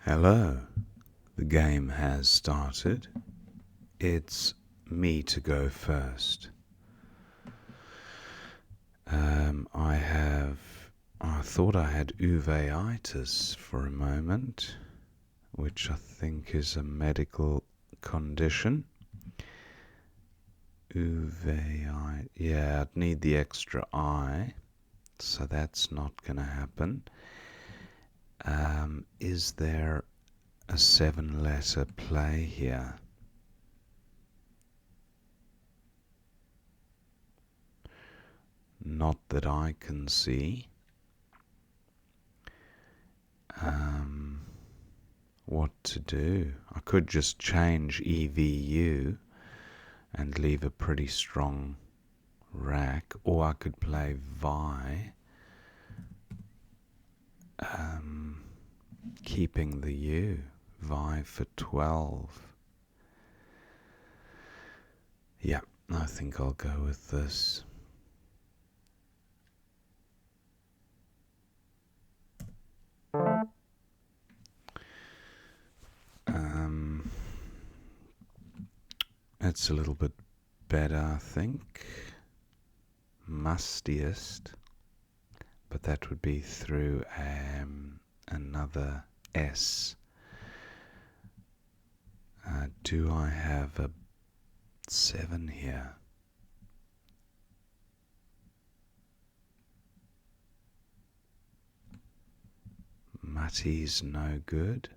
Hello, the game has started. It's me to go first. I thought I had uveitis for a moment, which I think is a medical condition. Uveitis, yeah, I'd need the extra I, so that's not going to happen. Is there a 7-letter play here? Not that I can see. What to do? I could just change EVU and leave a pretty strong rack, or I could play Vi, keeping the U. Vi for 12. Yeah, I think I'll go with this. It's a little bit better, I think. Mustiest, but that would be through another S. Do I have a 7 here? Mutty's no good.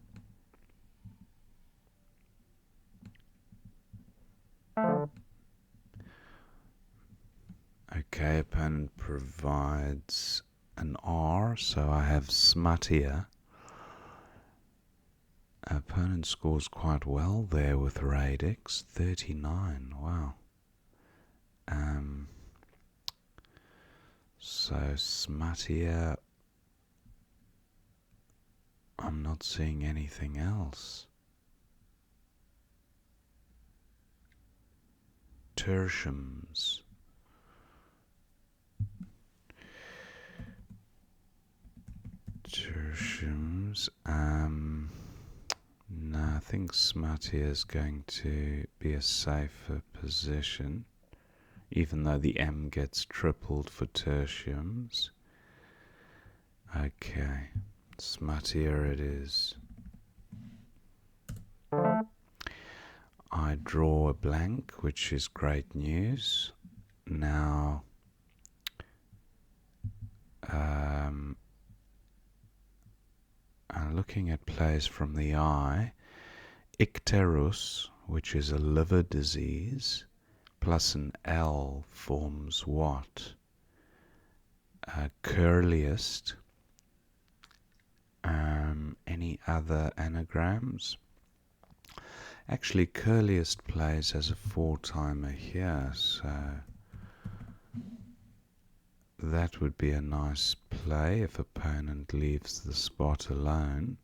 Okay, opponent provides an R, so I have smuttier. Opponent scores quite well there with radix, 39, wow. So smuttier, I'm not seeing anything else. Tertiums. No, I think smuttier is going to be a safer position, even though the M gets tripled for tertiums. Okay, smuttier it is. I draw a blank, which is great news. Now, looking at plays from the eye, icterus, which is a liver disease, plus an L forms what? Curliest. Any other anagrams? Actually, curliest plays as a 4-timer here, so that would be a nice play if opponent leaves the spot alone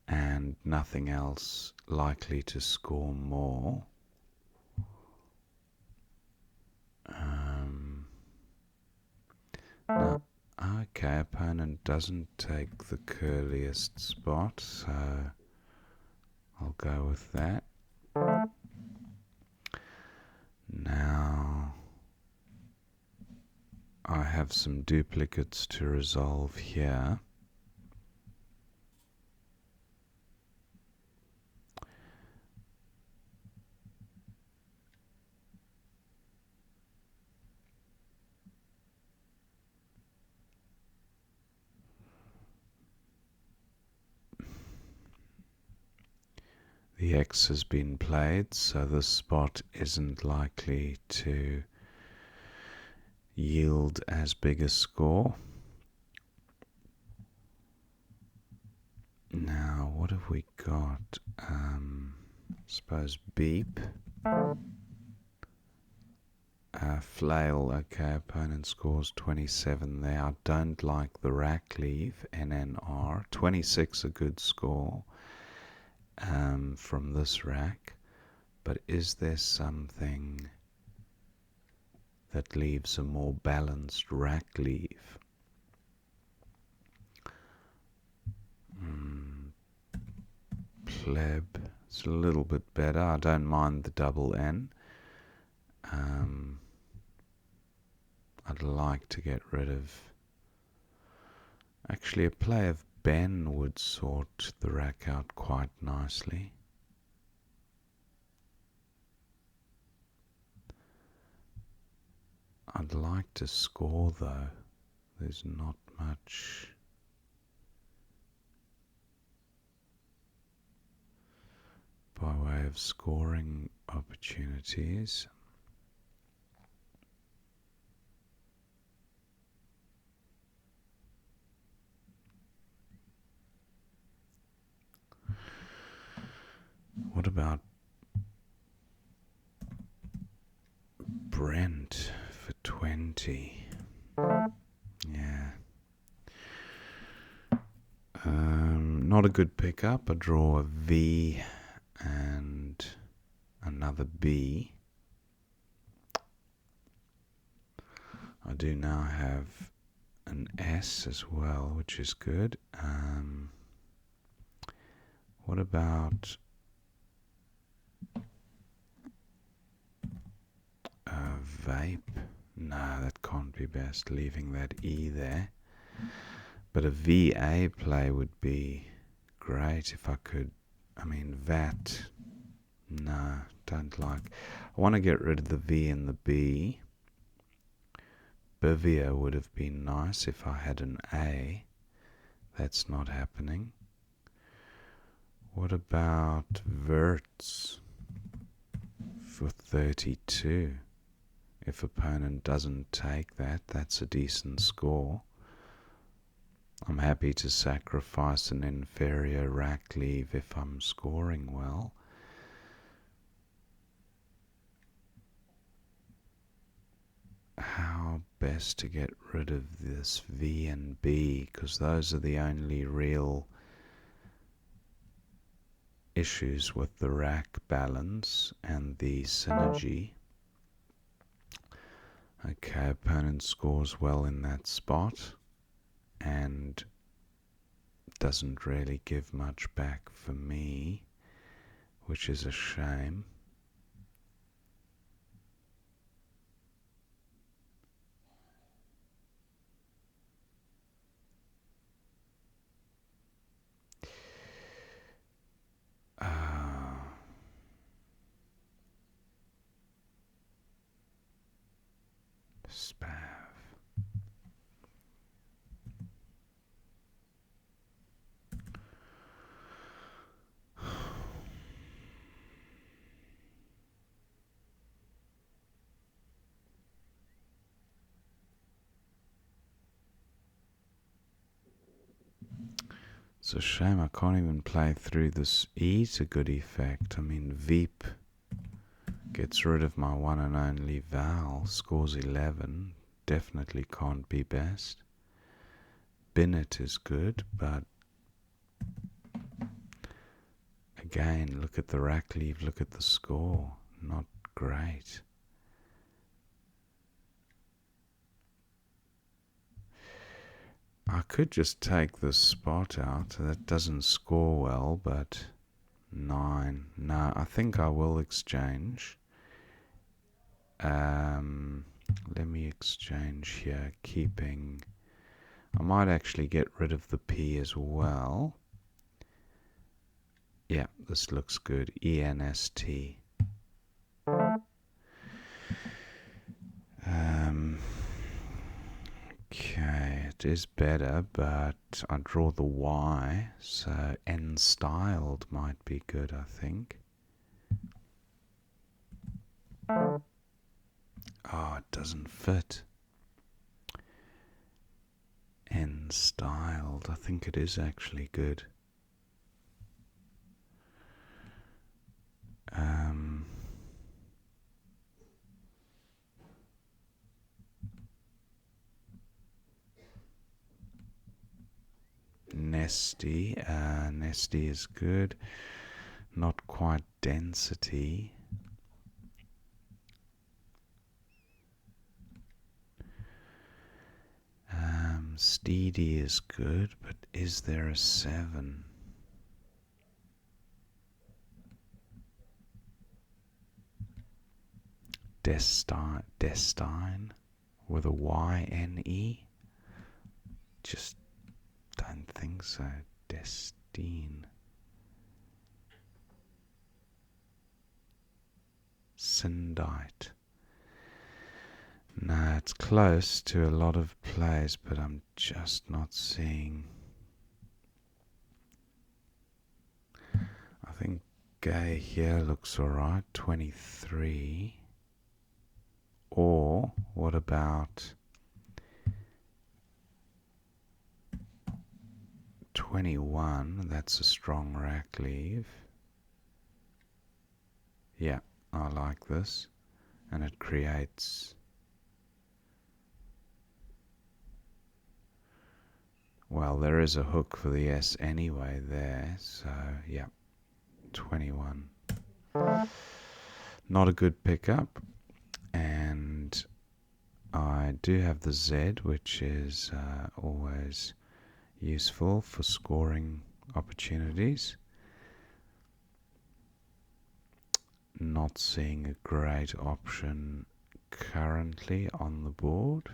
and nothing else likely to score more. No, okay, opponent doesn't take the curliest spot, so I'll go with that. Now I have some duplicates to resolve here. The X has been played, so the spot isn't likely to yield as big a score. Now, what have we got? I suppose beep. Flail, okay, opponent scores 27 there. I don't like the rack leave, NNR. 26 a good score from this rack. But is there something that leaves a more balanced rack leave? Schleb. It's a little bit better. I don't mind the double N. I'd like to get rid of... Actually, a play of Ben would sort the rack out quite nicely. I'd like to score though. There's not much... by way of scoring opportunities. What about Brent for 20? Yeah. Not a good pickup. I draw a V and another B. I do now have an S as well, which is good. What about vape? No, that can't be best, leaving that E there. But a VA play would be great if I could. I mean, VAT, no, don't like. I want to get rid of the V and the B. Bivia would have been nice if I had an A. That's not happening. What about Verts for 32? If opponent doesn't take that, that's a decent score. I'm happy to sacrifice an inferior rack leave if I'm scoring well. How best to get rid of this V and B, because those are the only real issues with the rack balance and the synergy. Okay, opponent scores well in that spot and doesn't really give much back for me, which is a shame. Spav. It's a shame I can't even play through this E to good effect. I mean, Veep gets rid of my one and only Val, scores 11, definitely can't be best. Binet is good, but again, look at the rack leave, look at the score, not great. I could just take the spot out, that doesn't score well, but 9, no, I think I will exchange. Let me exchange here, keeping... I might actually get rid of the P as well. Yeah, this looks good. ENST. Okay, it is better, but I draw the Y, so N-styled might be good, I think. Oh, it doesn't fit. N-styled, I think it is actually good. Nesty, Nesty is good. Not quite density. Steedy is good, but is there a 7? Destine with a Y-N-E? Just don't think so. Destine. Sindite. No, it's close to a lot of plays, but I'm just not seeing. I think gay here looks alright. 23. Or what about 21? That's a strong rack leave. Yeah, I like this. And it creates. Well, there is a hook for the S anyway there, so yeah, 21. Not a good pickup, and I do have the Z, which is always useful for scoring opportunities. Not seeing a great option currently on the board.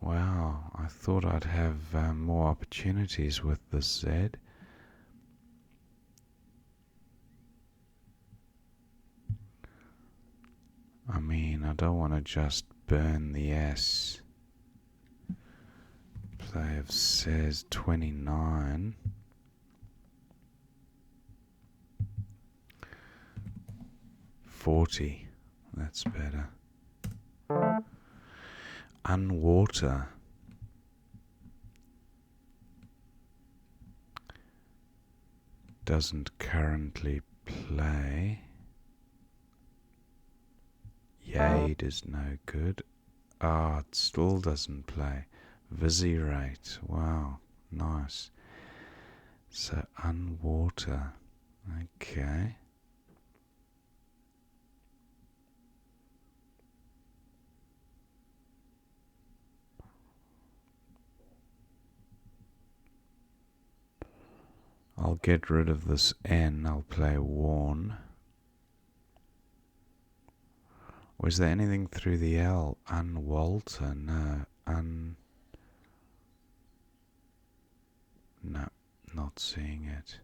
Wow, I thought I'd have more opportunities with this Z. I mean, I don't want to just burn the S. Play says 29. $40. That's better. Unwater. Doesn't currently play. Yade is no good. It still doesn't play. Visirate. Wow, nice. So unwater. Okay. I'll get rid of this N. I'll play worn. Was there anything through the L? Unwalter? No. No, not seeing it.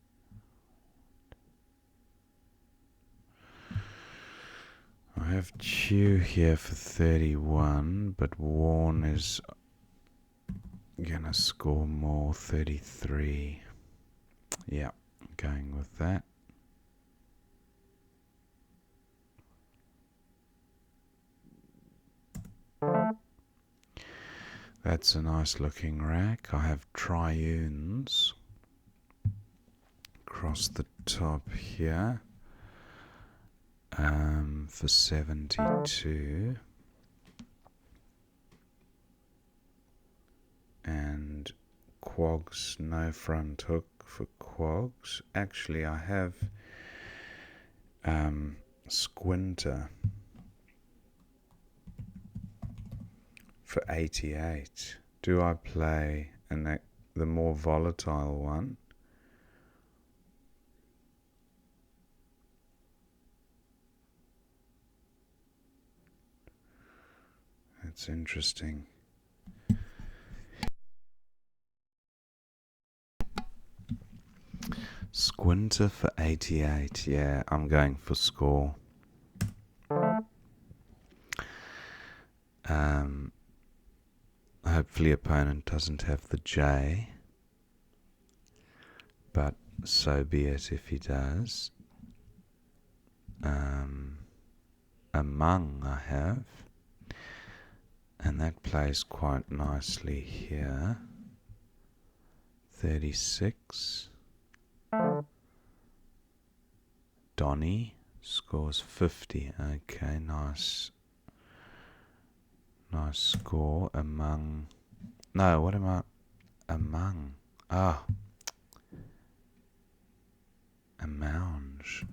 I have Chew here for 31, but worn is gonna score more, 33. Yeah, going with that. That's a nice looking rack. I have triunes across the top here for 72. And quags, no front hook for quags. Actually, I have squinter for 88. Do I play the more volatile one? That's interesting. Squinter for 88. Yeah, I'm going for score. Hopefully opponent doesn't have the J, but so be it if he does. Among I have, and that plays quite nicely here. 36. Donny scores 50. Okay, nice. Nice score. Among. No, what am I? among. Ah, amounge.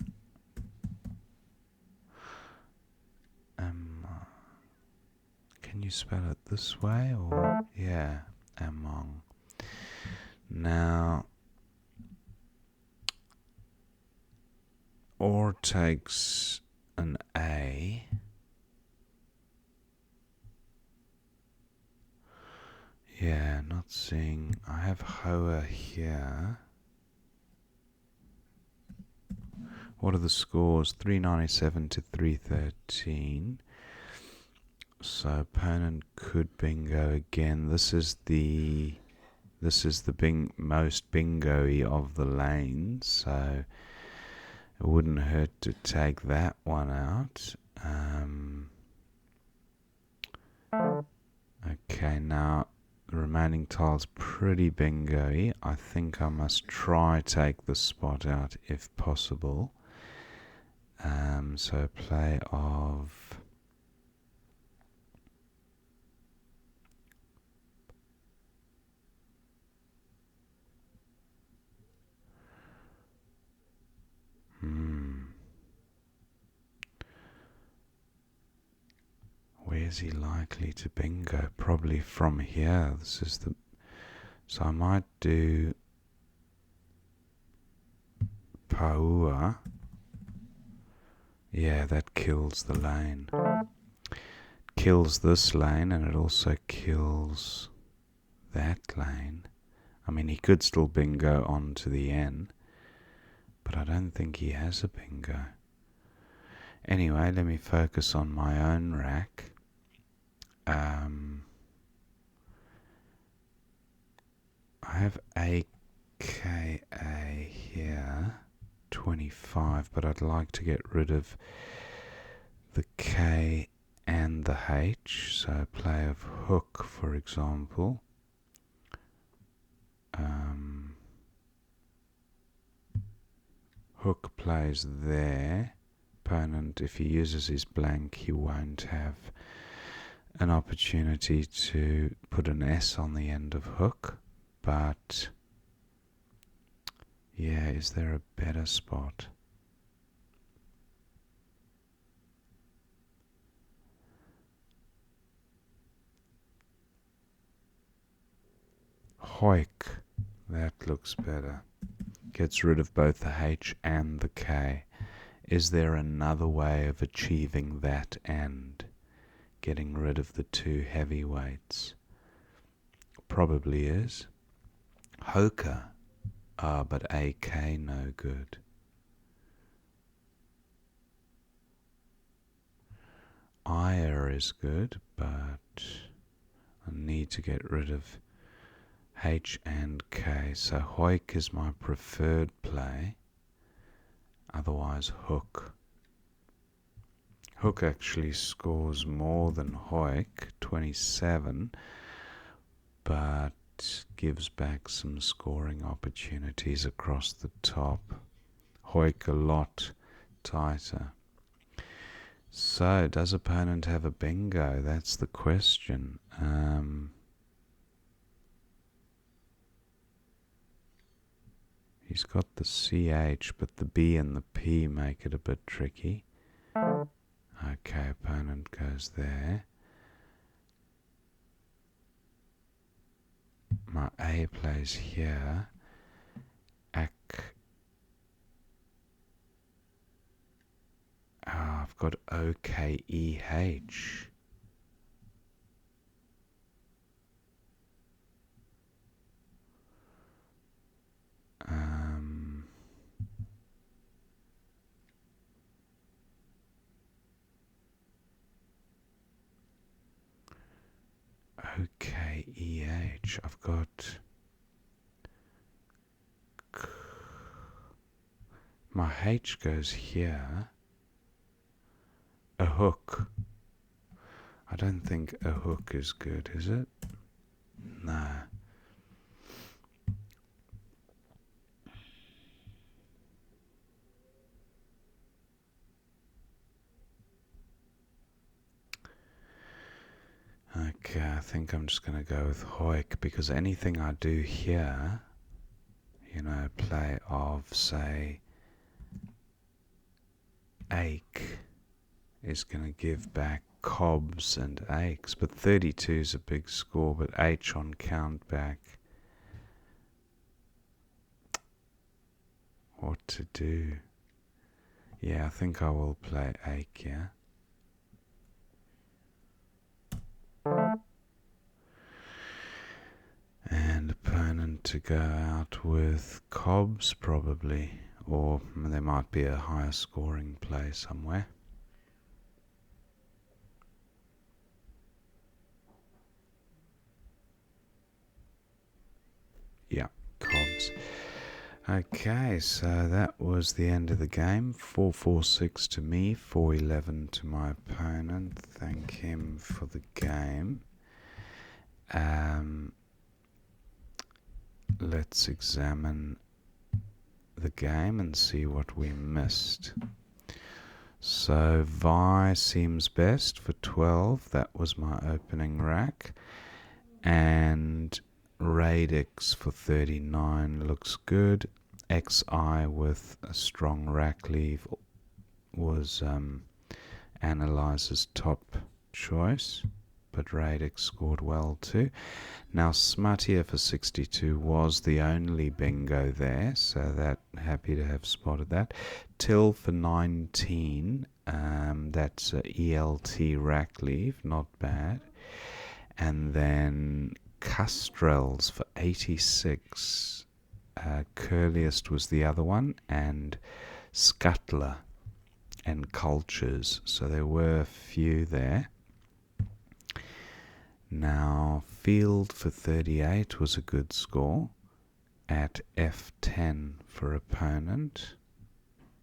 Can you spell it this way or? Yeah, among. Now, or takes an A. Yeah, not seeing. I have Hoa here. What are the scores? 397 to 313. So opponent could bingo again. This is the most bingo-y of the lanes, so it wouldn't hurt to take that one out. Okay, now the remaining tile's pretty bingo-y. I think I must try take the spot out if possible. So play of where's he likely to bingo? Probably from here. So I might do Paua. Yeah, that kills the lane. Kills this lane, and it also kills that lane. I mean, he could still bingo on to the N, but I don't think he has a bingo. Anyway, let me focus on my own rack. I have AKA here, 25, but I'd like to get rid of the K and the H, so play of hook, for example. Hook plays there. Opponent, if he uses his blank, he won't have an opportunity to put an S on the end of hook. But yeah, is there a better spot? Hoik, that looks better. Gets rid of both the H and the K. Is there another way of achieving that end? Getting rid of the two heavyweights? Probably is. Hoka. But AK no good. Ire is good, but I need to get rid of H and K. So Hoik is my preferred play. Otherwise Hook. Hook actually scores more than Hoik, 27, but gives back some scoring opportunities across the top. Hoik a lot tighter. So, does opponent have a bingo? That's the question. He's got the CH, but the B and the P make it a bit tricky. Okay, opponent goes there. My A plays here. I've got OKEH. OKEH. I've got my H goes here. A hook. I don't think a hook is good, is it? No. Okay. I think I'm just going to go with Hoik, because anything I do here, play of, say, ache, is going to give back cobs and aches. But 32 is a big score, but H on count back. What to do? Yeah, I think I will play ache, yeah. And opponent to go out with cobs, probably. Or there might be a higher scoring play somewhere. Yeah, cobs. Okay, so that was the end of the game. 4-4-6 to me, 4-11 to my opponent. Thank him for the game. Let's examine the game and see what we missed. So Vi seems best for 12. That was my opening rack. And Radix for 39 looks good. XI with a strong rack leave was Analyzer's top choice, but Radix scored well too. Now Smuttier for 62 was the only bingo there, so that happy to have spotted that. Till for 19, that's a ELT rack leave, not bad. And then Custrels for 86. Curliest was the other one, and Scuttler and Cultures. So there were a few there. Now, Field for 38 was a good score at F10 for opponent,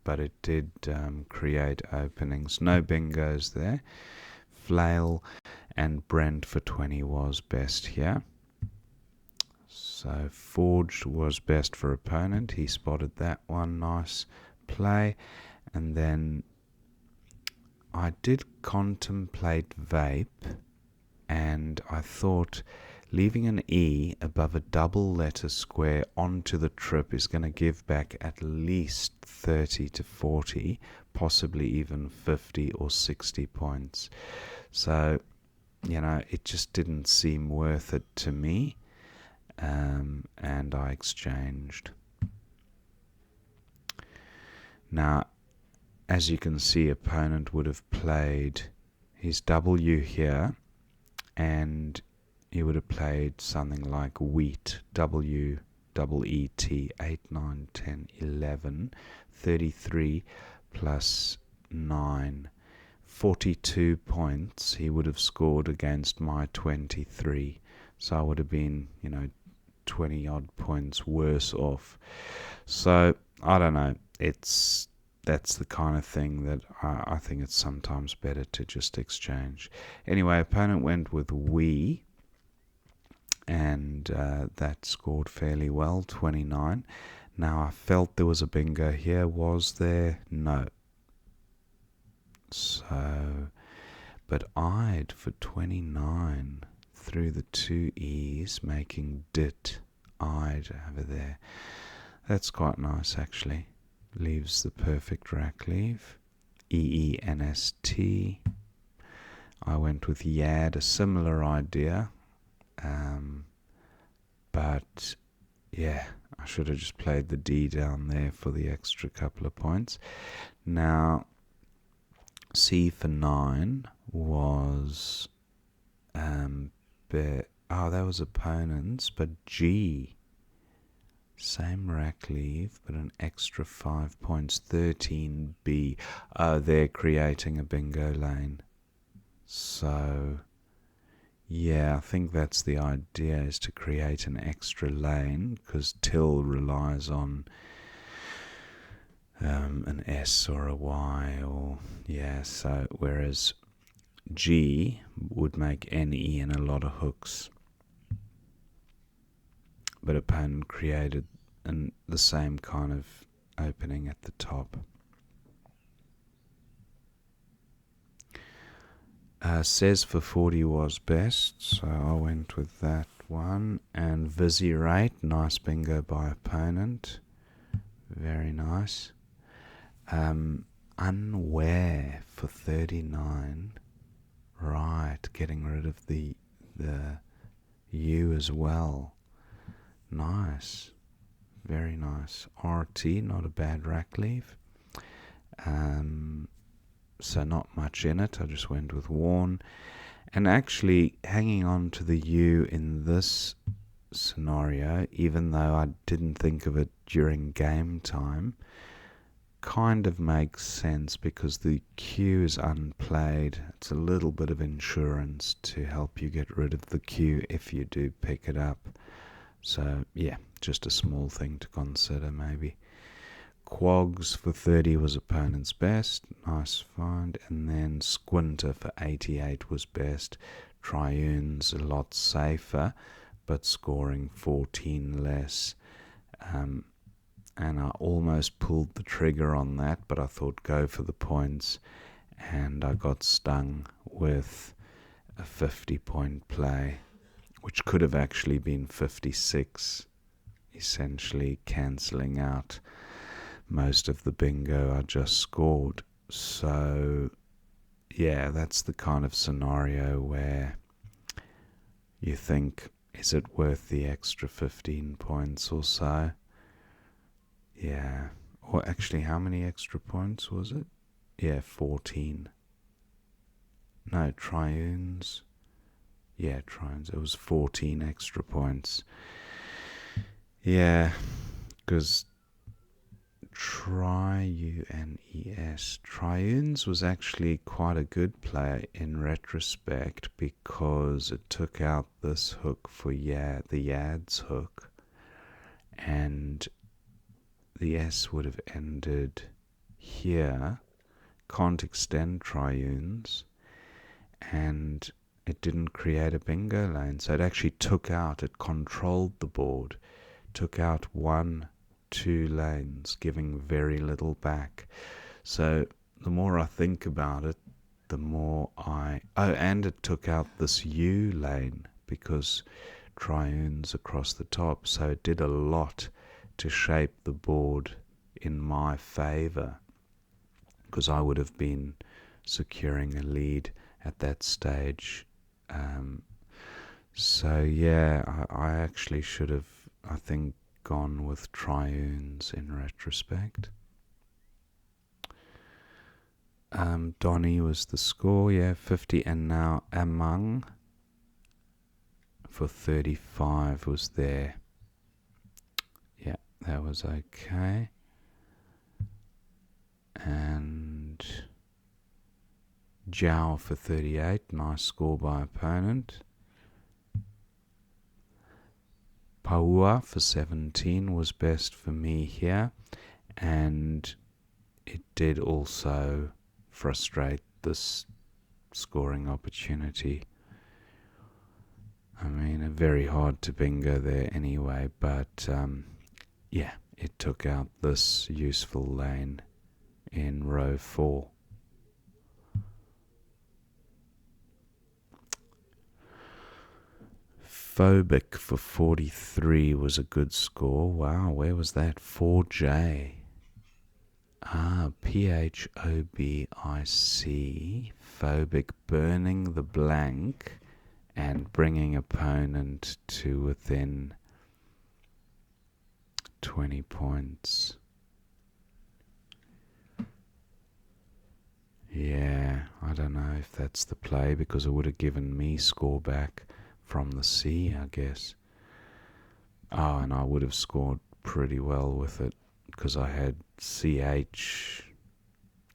but it did create openings. No bingos there. Flail and Brent for 20 was best here. So Forged was best for opponent. He spotted that one. Nice play. And then I did contemplate Vape, and I thought leaving an E above a double letter square onto the trip is going to give back at least 30 to 40, possibly even 50 or 60 points. So, it just didn't seem worth it to me, and I exchanged. Now, as you can see, opponent would have played his W here, and he would have played something like wheat, W-E-E-T, 8, 9, 10, 11, 33 plus 9, 42 points he would have scored against my 23. So I would have been, 20 odd points worse off. So I don't know. That's the kind of thing that I think it's sometimes better to just exchange. Anyway, opponent went with we, and that scored fairly well, 29. Now I felt there was a bingo here. Was there? No. So, but I'd for 29 through the two E's, making dit, I'd over there. That's quite nice actually. Leaves the perfect rack leave. EENST. I went with Yad, a similar idea. But yeah, I should have just played the D down there for the extra couple of points. Now, C for 9 was that was opponents, but G, same rack leave, but an extra 5 points, 13B. They're creating a bingo lane. So, yeah, I think that's the idea, is to create an extra lane, because till relies on an S or a Y, or, so whereas G would make NE and a lot of hooks. But opponent created the same kind of opening at the top. Says for 40 was best, so I went with that one. And Vizzy Rate, nice bingo by opponent. Very nice. Unaware for 39. Right, getting rid of the U as well. Nice. Very nice. RT, not a bad rack leave. So not much in it. I just went with worn. And actually hanging on to the U in this scenario, even though I didn't think of it during game time, kind of makes sense because the Q is unplayed. It's a little bit of insurance to help you get rid of the Q if you do pick it up. So yeah, just a small thing to consider maybe. Quogs for 30 was opponent's best. Nice find. And then Squinter for 88 was best. Triune's a lot safer, but scoring 14 less. And I almost pulled the trigger on that, but I thought go for the points. And I got stung with a 50-point play, which could have actually been 56, essentially cancelling out most of the bingo I just scored. So yeah, that's the kind of scenario where you think, is it worth the extra 15 points or so? Yeah. Or actually, how many extra points was it? Yeah, 14. No, triunes. Yeah, triunes. It was 14 extra points. Yeah, because Triunes was actually quite a good play in retrospect because it took out this hook for the Yad's hook, and the S would have ended here. Can't extend Triunes, and it didn't create a bingo lane, so it actually it controlled the board, took out 2 lanes, giving very little back. So the more I think about it, the more and it took out this U lane because triunes across the top, so it did a lot to shape the board in my favour, because I would have been securing a lead at that stage. So yeah, I actually should have, I think, gone with triunes in retrospect. Donny was the score, yeah, 50, and now Among for 35 was there. Yeah, that was okay. And Zhao for 38, nice score by opponent. Paua for 17 was best for me here, and it did also frustrate this scoring opportunity. I mean, very hard to bingo there anyway, but yeah, it took out this useful lane in row 4. Phobic for 43 was a good score. Wow, where was that? 4J. Phobic. Phobic, burning the blank and bringing opponent to within 20 points. Yeah, I don't know if that's the play, because it would have given me score back from the C, I guess. And I would have scored pretty well with it because I had CH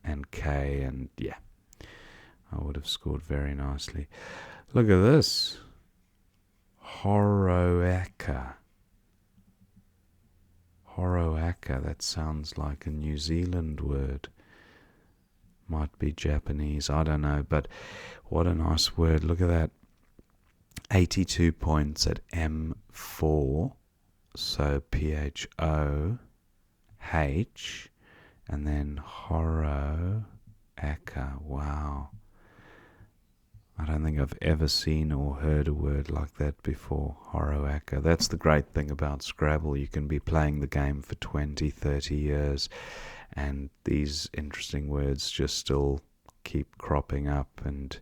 and K, and yeah, I would have scored very nicely. Look at this. Horoaka. Horoaka, that sounds like a New Zealand word. Might be Japanese, I don't know, but what a nice word. Look at that. 82 points at M4, so PHOH, and then Horoaka. Wow. I don't think I've ever seen or heard a word like that before, Horoaka. That's the great thing about Scrabble. You can be playing the game for 20, 30 years, and these interesting words just still keep cropping up and,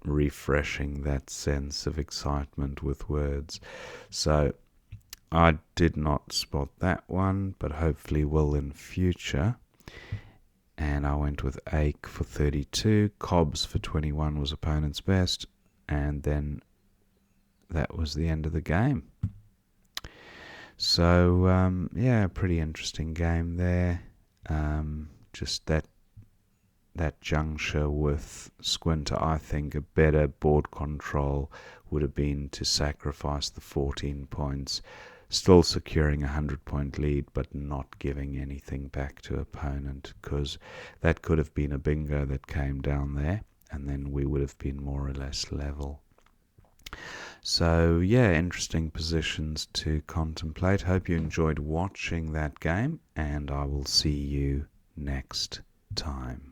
refreshing that sense of excitement with words. So I did not spot that one, but hopefully will in future. And I went with Ake for 32. Cobbs for 21 was opponent's best. And then that was the end of the game. So, pretty interesting game there. Just that juncture with Squinter, I think a better board control would have been to sacrifice the 14 points, still securing a 100-point lead, but not giving anything back to opponent, because that could have been a bingo that came down there, and then we would have been more or less level. So, interesting positions to contemplate. Hope you enjoyed watching that game, and I will see you next time.